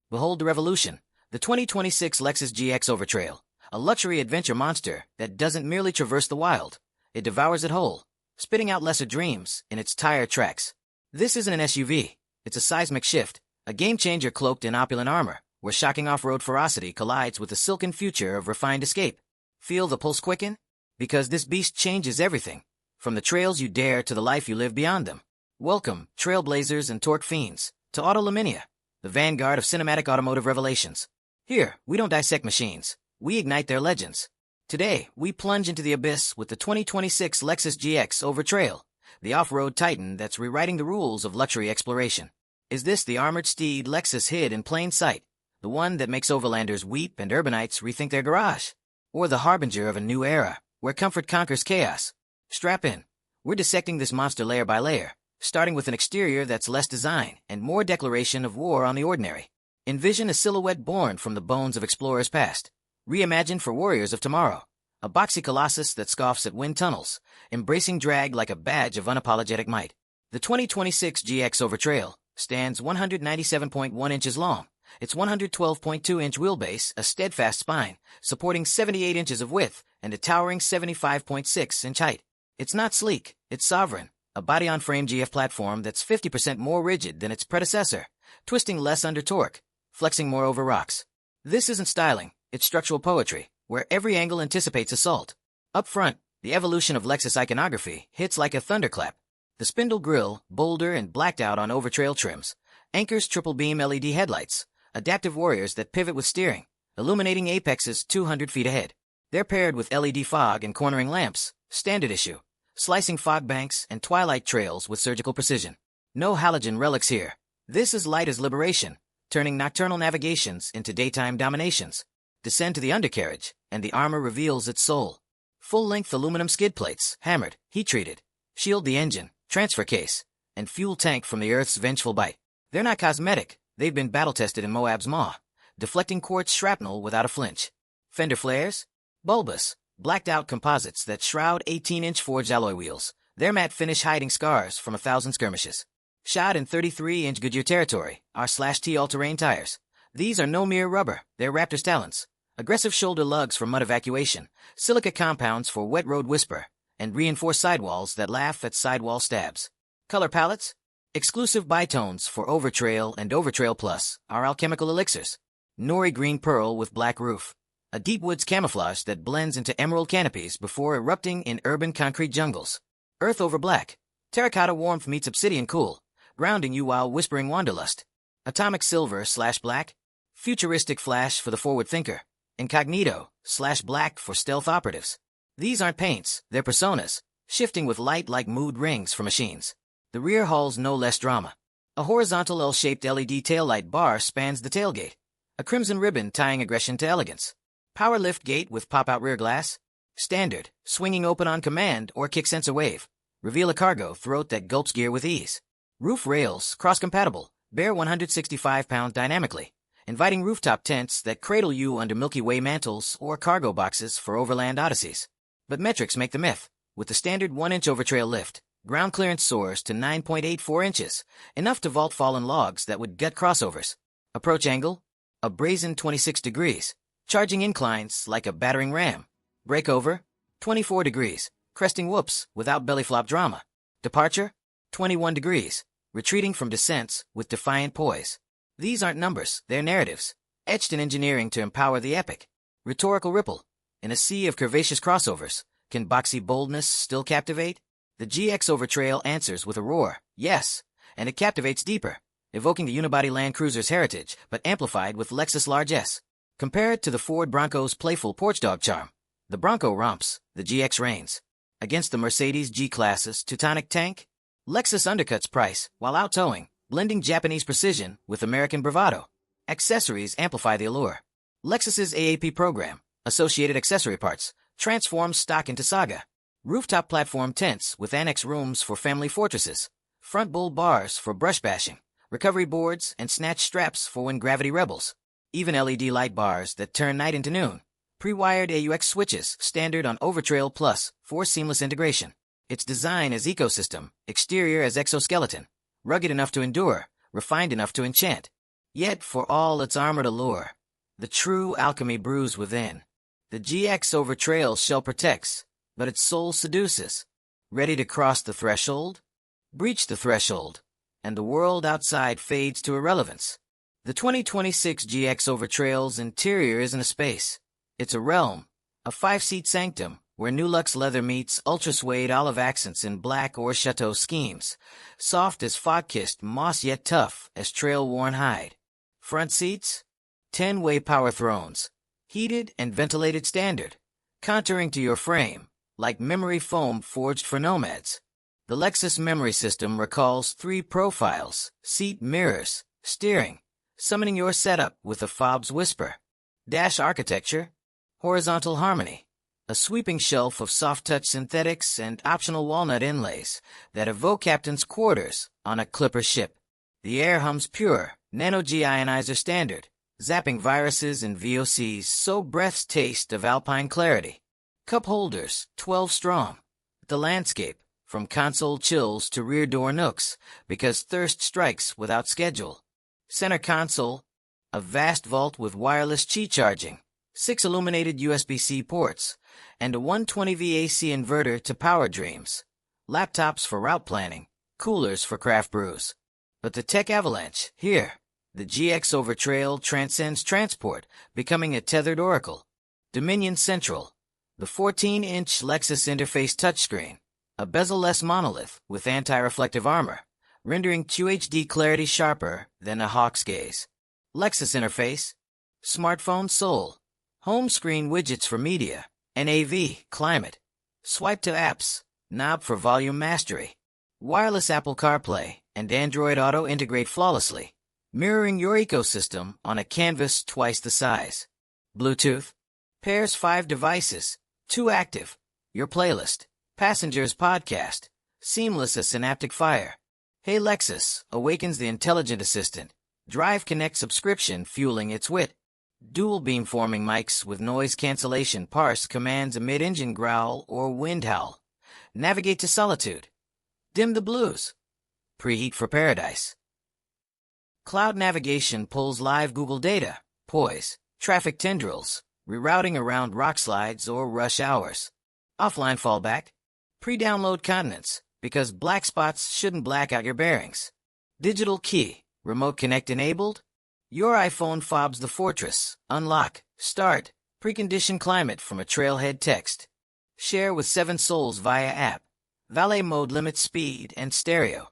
Behold the revolution, the 2026 Lexus GX Overtrail, a luxury adventure monster that doesn't merely traverse the wild, it devours it whole, spitting out lesser dreams in its tire tracks. This isn't an SUV, it's a seismic shift, a game-changer cloaked in opulent armor, where shocking off-road ferocity collides with the silken future of refined escape. Feel the pulse quicken? Because this beast changes everything, from the trails you dare to the life you live beyond them. Welcome, trailblazers and torque fiends, to Autoluminia, the vanguard of cinematic automotive revelations. Here, we don't dissect machines, we ignite their legends. Today, we plunge into the abyss with the 2026 Lexus GX Overtrail, the off-road titan that's rewriting the rules of luxury exploration. Is this the armored steed Lexus hid in plain sight, the one that makes overlanders weep and urbanites rethink their garage? Or the harbinger of a new era, where comfort conquers chaos? Strap in. We're dissecting this monster layer by layer, starting with an exterior that's less design and more declaration of war on the ordinary. Envision a silhouette born from the bones of explorers past, reimagined for warriors of tomorrow. A boxy colossus that scoffs at wind tunnels, embracing drag like a badge of unapologetic might. The 2026 GX Overtrail stands 197.1 inches long, its 112.2-inch wheelbase, a steadfast spine, supporting 78 inches of width and a towering 75.6-inch height. It's not sleek, it's sovereign, a body-on-frame GF platform that's 50% more rigid than its predecessor, twisting less under torque, flexing more over rocks. This isn't styling, it's structural poetry, where every angle anticipates assault. Up front, the evolution of Lexus iconography hits like a thunderclap. The spindle grille, bolder and blacked out on Overtrail trims, anchors triple-beam LED headlights, adaptive warriors that pivot with steering, illuminating apexes 200 feet ahead. They're paired with LED fog and cornering lamps, standard issue, slicing fog banks and twilight trails with surgical precision. No halogen relics here. This is light as liberation, turning nocturnal navigations into daytime dominations. Descend to the undercarriage, and the armor reveals its soul. Full-length aluminum skid plates, hammered, heat-treated, shield the engine, transfer case, and fuel tank from the Earth's vengeful bite. They're not cosmetic, they've been battle-tested in Moab's maw, deflecting quartz shrapnel without a flinch. Fender flares? Bulbous, blacked-out composites that shroud 18-inch forged alloy wheels, their matte finish hiding scars from 1,000 skirmishes. Shod in 33-inch Goodyear territory, our /T all-terrain tires. These are no mere rubber, they're Raptor's talons. Aggressive shoulder lugs for mud evacuation, silica compounds for wet road whisper, and reinforced sidewalls that laugh at sidewall stabs. Color palettes? Exclusive bitones for Overtrail and Overtrail Plus, our alchemical elixirs. Nori green pearl with black roof. A deep woods camouflage that blends into emerald canopies before erupting in urban concrete jungles. Earth over black. Terracotta warmth meets obsidian cool, grounding you while whispering wanderlust. Atomic silver/black. Futuristic flash for the forward thinker. Incognito/black for stealth operatives. These aren't paints, they're personas, shifting with light like mood rings for machines. The rear hull's no less drama. A horizontal L-shaped LED taillight bar spans the tailgate, a crimson ribbon tying aggression to elegance. Power lift gate with pop-out rear glass. Standard, swinging open on command or kick sensor wave. Reveal a cargo throat that gulps gear with ease. Roof rails, cross-compatible, bear 165 pounds dynamically, inviting rooftop tents that cradle you under Milky Way mantles or cargo boxes for overland odysseys. But metrics make the myth. With the standard 1-inch Overtrail lift, ground clearance soars to 9.84 inches, enough to vault fallen logs that would gut crossovers. Approach angle? A brazen 26 degrees, charging inclines like a battering ram. Breakover? 24 degrees, cresting whoops without belly flop drama. Departure? 21 degrees, retreating from descents with defiant poise. These aren't numbers, they're narratives, etched in engineering to empower the epic. Rhetorical ripple. In a sea of curvaceous crossovers, can boxy boldness still captivate? The GX Overtrail answers with a roar, yes, and it captivates deeper, evoking the unibody Land Cruiser's heritage, but amplified with Lexus Large S. Compare it to the Ford Bronco's playful porch dog charm. The Bronco romps, the GX reigns. Against the Mercedes G-Class's Teutonic tank, Lexus undercuts price while out-towing, blending Japanese precision with American bravado. Accessories amplify the allure. Lexus's AAP program, Associated Accessory Parts, transforms stock into saga. Rooftop platform tents with annex rooms for family fortresses. Front bull bars for brush bashing. Recovery boards and snatch straps for when gravity rebels. Even LED light bars that turn night into noon. Pre-wired AUX switches, standard on Overtrail Plus, for seamless integration. Its design as ecosystem, exterior as exoskeleton. Rugged enough to endure, refined enough to enchant. Yet, for all its armored allure, the true alchemy brews within. The GX Overtrail shell protects, but its soul seduces. Ready to cross the threshold? Breach the threshold, and the world outside fades to irrelevance. The 2026 GX Overtrail's interior isn't a space. It's a realm, a 5-seat sanctum, where new luxe leather meets ultra-suede olive accents in black or chateau schemes, soft as fog-kissed moss yet tough as trail-worn hide. Front seats? 10-way power thrones, heated and ventilated standard, contouring to your frame, like memory foam forged for nomads. The Lexus memory system recalls 3 profiles, seat mirrors, steering, summoning your setup with a fob's whisper. Dash architecture, horizontal harmony, a sweeping shelf of soft-touch synthetics and optional walnut inlays that evoke captain's quarters on a clipper ship. The air hums pure, nano-G ionizer standard, zapping viruses and VOCs so breaths taste of alpine clarity. Cup holders, 12 strong. The landscape, from console chills to rear door nooks, because thirst strikes without schedule. Center console, a vast vault with wireless Qi charging, 6 illuminated USB-C ports, and a 120V AC inverter to power dreams. Laptops for route planning, coolers for craft brews. But the tech avalanche, here. The GX Overtrail transcends transport, becoming a tethered oracle. Dominion Central, the 14-inch Lexus interface touchscreen, a bezel-less monolith with anti-reflective armor, rendering QHD clarity sharper than a hawk's gaze. Lexus interface, smartphone soul, home screen widgets for media, NAV, climate, swipe to apps, knob for volume mastery. Wireless Apple CarPlay and Android Auto integrate flawlessly, mirroring your ecosystem on a canvas twice the size. Bluetooth pairs 5 devices, 2 active, your playlist, passengers podcast, seamless as synaptic fire. Hey Lexus awakens the intelligent assistant, Drive Connect subscription fueling its wit. Dual beamforming mics with noise cancellation parse commands a mid-engine growl or wind howl. Navigate to solitude. Dim the blues. Preheat for paradise. Cloud navigation pulls live Google data, poise, traffic tendrils, rerouting around rock slides or rush hours. Offline fallback. Pre-download continents, because black spots shouldn't black out your bearings. Digital key, remote connect enabled. Your iPhone fobs the fortress. Unlock, start, precondition climate from a trailhead text. Share with 7 souls via app. Valet mode limits speed and stereo.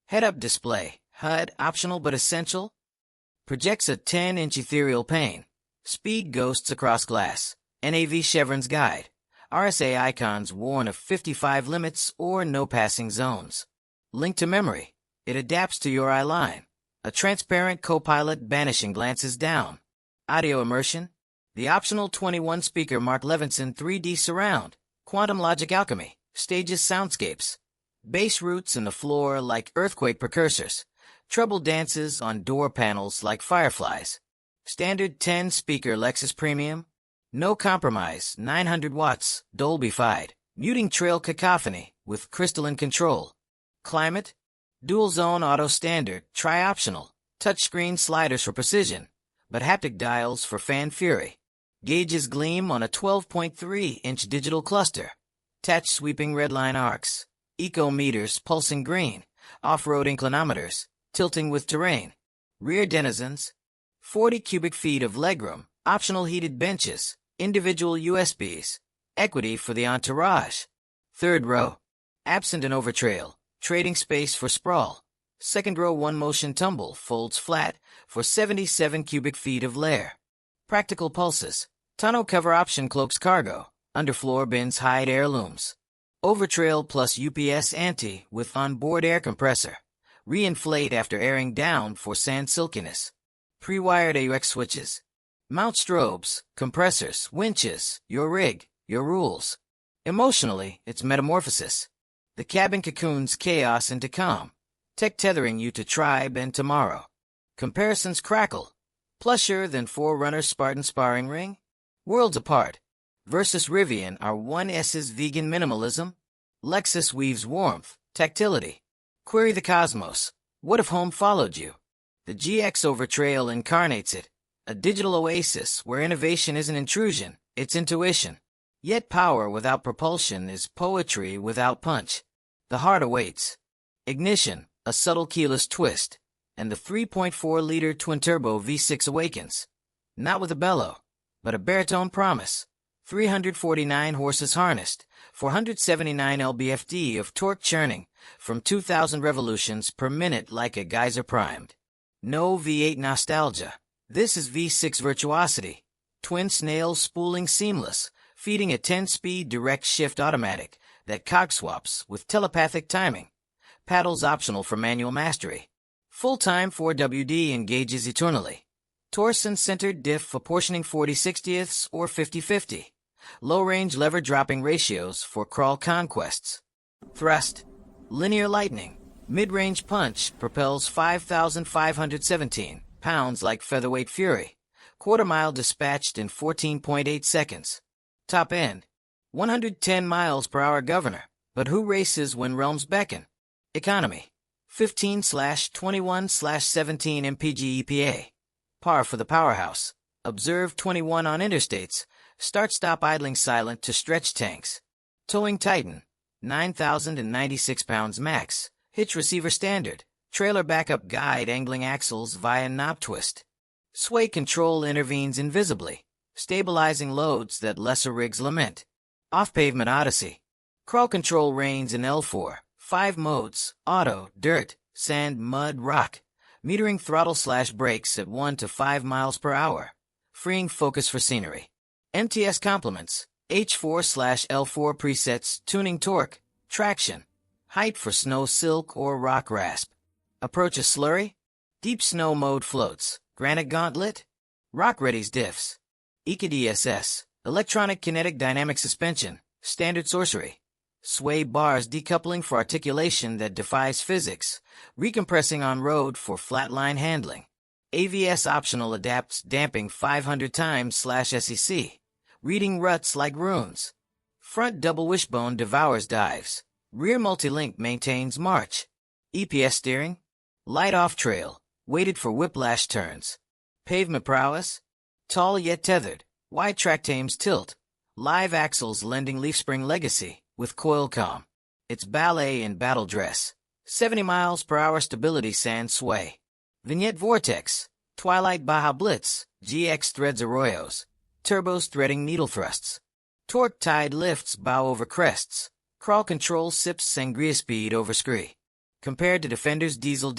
Head-up display, HUD optional but essential. Projects a 10-inch ethereal pane. Speed ghosts across glass. NAV Chevron's guide. RSA icons warn of 55 limits or no passing zones. Link to memory. It adapts to your eye line. A transparent co-pilot banishing glances down. Audio immersion. The optional 21-speaker Mark Levinson 3D surround. Quantum logic alchemy. Stages soundscapes. Bass roots in the floor like earthquake precursors. Treble dances on door panels like fireflies. Standard 10-speaker Lexus Premium. No compromise, 900 watts, Dolby-fied. Muting trail cacophony with crystalline control. Climate. Dual zone auto standard, tri-optional. Touchscreen sliders for precision, but haptic dials for fan fury. Gauges gleam on a 12.3-inch digital cluster. Touch sweeping redline arcs. Eco meters pulsing green. Off-road inclinometers, tilting with terrain. Rear denizens. 40 cubic feet of legroom, optional heated benches, individual USBs. Equity for the entourage. Third row. Absent an Overtrail. Trading space for sprawl. Second row one-motion tumble folds flat for 77 cubic feet of lair. Practical pulses. Tonneau cover option cloaks cargo. Underfloor bins hide heirlooms. Overtrail plus UPS anti with onboard air compressor. Reinflate after airing down for sand silkiness. Pre-wired AUX switches. Mount strobes, compressors, winches, your rig, your rules. Emotionally, it's metamorphosis. The cabin cocoons chaos into calm, tech tethering you to tribe and tomorrow. Comparisons crackle. Plusher than Forerunner's Spartan sparring ring? Worlds apart. Versus Rivian are 1S's vegan minimalism. Lexus weaves warmth, tactility. Query the cosmos. What if home followed you? The GX Overtrail incarnates it, a digital oasis where innovation isn't intrusion, it's intuition. Yet power without propulsion is poetry without punch. The heart awaits. Ignition, a subtle keyless twist, and the 3.4-liter twin-turbo V6 awakens. Not with a bellow, but a baritone promise. 349 horses harnessed, 479 lb-ft of torque churning, from 2,000 revolutions per minute like a geyser primed. No V8 nostalgia. This is V6 virtuosity. Twin snails spooling seamless, feeding a 10-speed direct shift automatic that cog-swaps with telepathic timing. Paddles optional for manual mastery. Full-time 4WD engages eternally. Torsion-centered diff apportioning 40/60ths or 50/50. Low-range lever-dropping ratios for crawl conquests. Thrust. Linear lightning. Mid-range punch propels 5,517 pounds like featherweight fury. Quarter-mile dispatched in 14.8 seconds. Top end. 110 miles per hour governor. But who races when realms beckon? Economy. 15/21/17 mpg EPA. Par for the powerhouse. Observe 21 on interstates. Start-stop idling silent to stretch tanks. Towing Titan. 9,096 pounds max. Hitch receiver standard. Trailer backup guide angling axles via knob twist. Sway control intervenes invisibly, stabilizing loads that lesser rigs lament. Off-pavement odyssey. Crawl control reigns in L4. 5 modes: auto, dirt, sand, mud, rock. Metering throttle/brakes at 1 to 5 miles per hour. Freeing focus for scenery. MTS complements. H4/L4 presets, tuning torque, traction, height for snow silk or rock rasp. Approach a slurry. Deep snow mode floats. Granite gauntlet. Rock readies diffs. ECA-DSS. Electronic kinetic dynamic suspension. Standard sorcery. Sway bars decoupling for articulation that defies physics. Recompressing on road for flatline handling. AVS optional adapts damping 500 times/SEC. Reading ruts like runes. Front double wishbone devours dives. Rear multi-link maintains march. EPS steering. Light off trail. Weighted for whiplash turns. Pavement prowess. Tall yet tethered. Wide track tames tilt. Live axles lending leaf spring legacy with coil calm. It's ballet in battle dress. 70 miles per hour stability sand sway. Vignette vortex. Twilight Baja Blitz. GX threads arroyos. Turbos threading needle thrusts. Torque tide lifts bow over crests. Crawl control sips sangria speed over scree. Compared to Defender's diesel,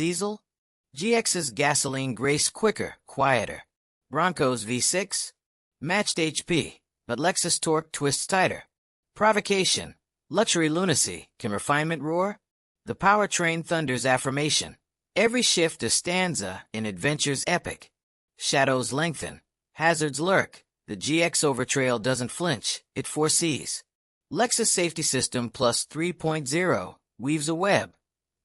GX's gasoline grace quicker, quieter. Bronco's V6 matched HP, but Lexus torque twists tighter. Provocation, luxury lunacy, can refinement roar? The powertrain thunders affirmation. Every shift a stanza in adventure's epic. Shadows lengthen, hazards lurk. The GX Overtrail doesn't flinch, it foresees. Lexus Safety System Plus 3.0 weaves a web.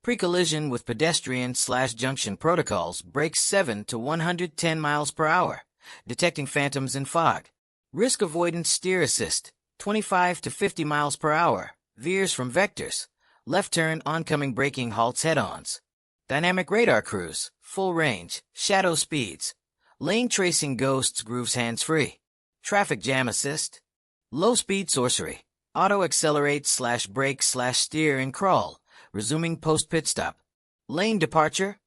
Pre-collision with pedestrian/junction protocols brakes 7 to 110 miles per hour, detecting phantoms in fog. Risk avoidance steer assist, 25 to 50 miles per hour, veers from vectors. Left turn oncoming braking halts head-ons. Dynamic radar cruise, full range, shadow speeds. Lane tracing ghosts grooves hands-free. Traffic jam assist. Low speed sorcery. Auto accelerate/brake/steer and crawl, resuming post-pit stop. Lane departure.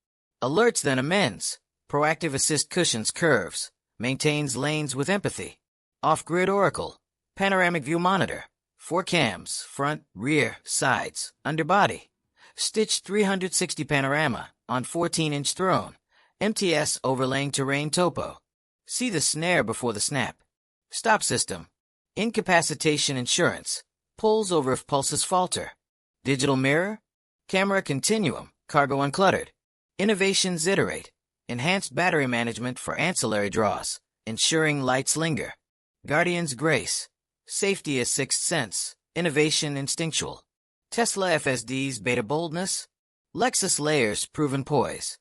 Alerts then amends. Proactive assist cushions curves. Maintains lanes with empathy. Off-grid oracle. Panoramic view monitor. 4 cams, front, rear, sides, underbody. Stitched 360 panorama on 14-inch throne. MTS overlaying terrain topo. See the snare before the snap. Stop system. Incapacitation insurance. Pulls over if pulses falter. Digital mirror. Camera continuum. Cargo uncluttered. Innovations iterate. Enhanced battery management for ancillary draws. Ensuring lights linger. Guardian's grace. Safety as sixth sense. Innovation instinctual. Tesla FSD's beta boldness. Lexus layers proven poise.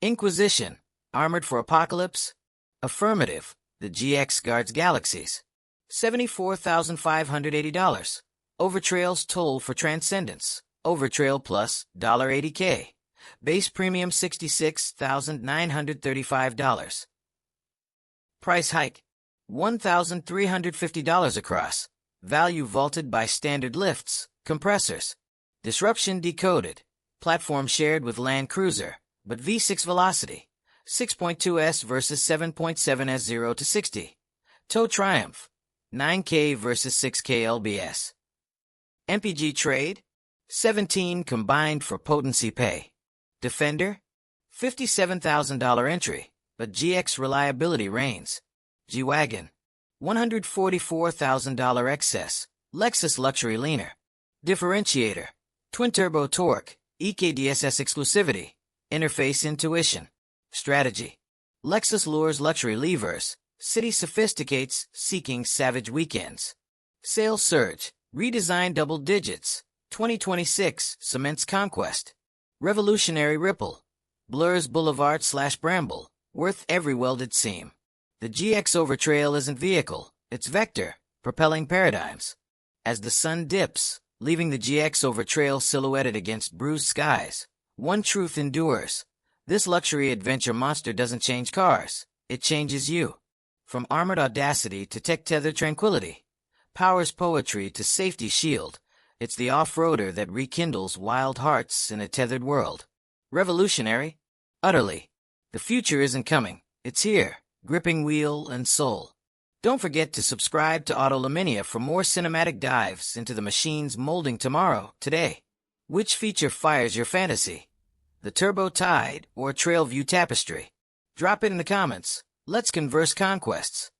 Inquisition. Armored for apocalypse. Affirmative. The GX guards galaxies. $74,580. Overtrail's toll for transcendence. Overtrail plus $80K. Base premium $66,935. Price hike $1,350 across. Value vaulted by standard lifts, compressors. Disruption decoded. Platform shared with Land Cruiser, but V6 velocity. 6.2s versus 7.7s 0 to 60. Tow Triumph. 9K versus 6K LBS. MPG trade. 17 combined for potency pay. Defender. $57,000 entry, but GX reliability reigns. G-Wagon. $144,000 excess. Lexus luxury leaner. Differentiator. Twin-turbo torque. EKDSS exclusivity. Interface intuition. Strategy. Lexus lures luxury levers. City sophisticates, seeking savage weekends. Sales surge. Redesign double digits. 2026 cements conquest. Revolutionary ripple. Blurs boulevard/bramble. Worth every welded seam. The GX Overtrail isn't vehicle, it's vector, propelling paradigms. As the sun dips, leaving the GX Overtrail silhouetted against bruised skies, one truth endures. This luxury adventure monster doesn't change cars, it changes you. From armored audacity to tech-tethered tranquility, Power's poetry to safety shield, it's the off-roader that rekindles wild hearts in a tethered world. Revolutionary? Utterly. The future isn't coming, it's here. Gripping wheel and soul. Don't forget to subscribe to Autoluminia for more cinematic dives into the machine's molding tomorrow, today. Which feature fires your fantasy? The Turbo Tide or Trail View Tapestry? Drop it in the comments. Let's converse conquests.